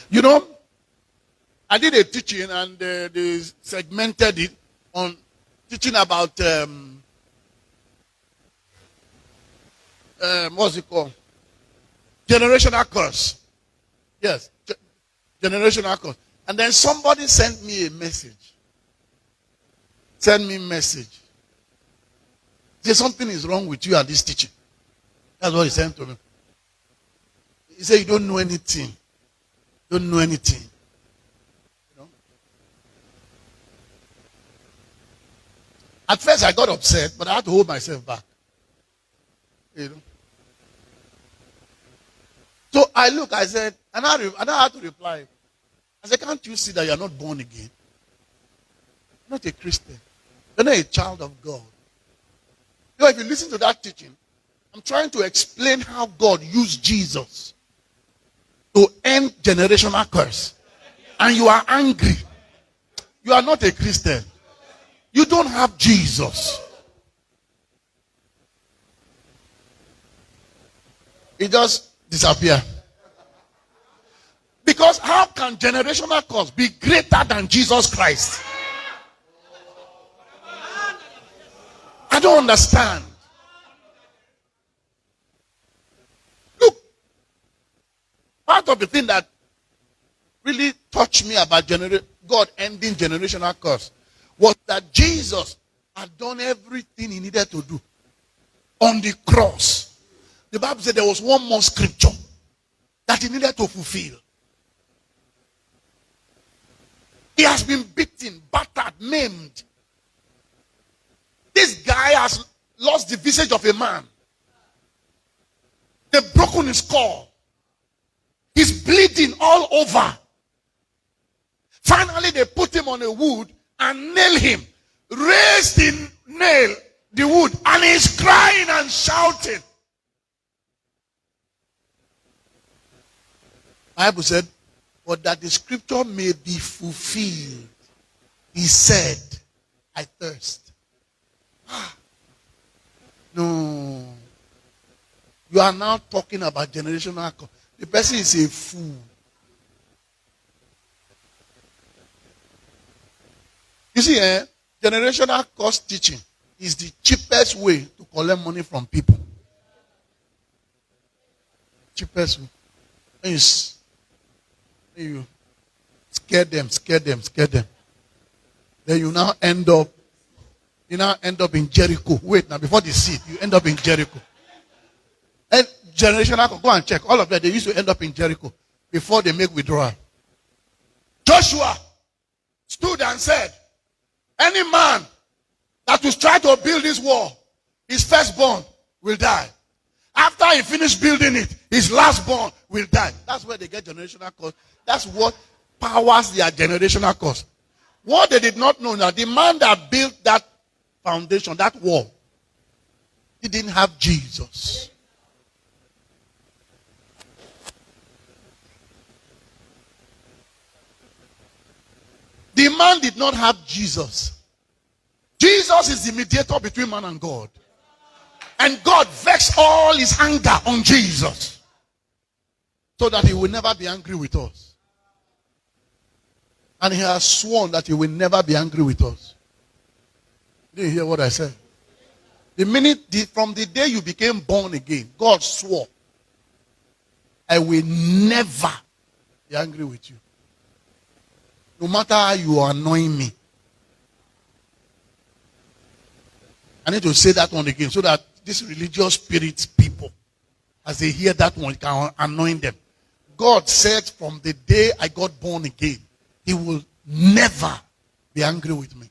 You know, I did a teaching and they segmented it on teaching about what's it called? Generational curse. Yes, generational curse. And then somebody sent me a message. Send me a message. Say something is wrong with you at this teaching. That's what he sent to me. He said, you don't know anything. Don't know anything. You know? At first I got upset, but I had to hold myself back. You know? So I said, and I had to reply. I said, can't you see that you are not born again? You're not a Christian. You're not a child of God. You know, if you listen to that teaching, I'm trying to explain how God used Jesus to end generational curse. And you are angry. You are not a Christian. You don't have Jesus. It just disappeared. Because how can generational curse be greater than Jesus Christ? I don't understand. Look, part of the thing that really touched me about God ending generational curse was that Jesus had done everything he needed to do on the cross. The Bible said there was one more scripture that he needed to fulfill. He has been beaten, battered, maimed. This guy has lost the visage of a man. They've broken his skull. He's bleeding all over. Finally, they put him on a wood and nail him. Raise the wood, and he's crying and shouting. The Bible said, but that the scripture may be fulfilled. He said, I thirst. No. You are now talking about generational curse. The person is a fool. You see, generational curse teaching is the cheapest way to collect money from people. Cheapest way. You scare them. Then you now end up in Jericho. Wait, now before the seed, you end up in Jericho. And generational, go and check. All of that, they used to end up in Jericho before they make withdrawal. Joshua stood and said, any man that will try to build this wall, his firstborn will die. After he finished building it, his lastborn will die. That's where they get generational curse. That's what powers their generational curse. What they did not know now, the man that built that foundation, that wall, he didn't have Jesus. The man did not have Jesus. Jesus is the mediator between man and God. And God vexed all his anger on Jesus so that he will never be angry with us. And he has sworn that he will never be angry with us. Did you hear what I said? From the day you became born again, God swore, I will never be angry with you. No matter how you are annoying me. I need to say that one again so that these religious spirit people, as they hear that one, can annoy them. God said from the day I got born again, he will never be angry with me.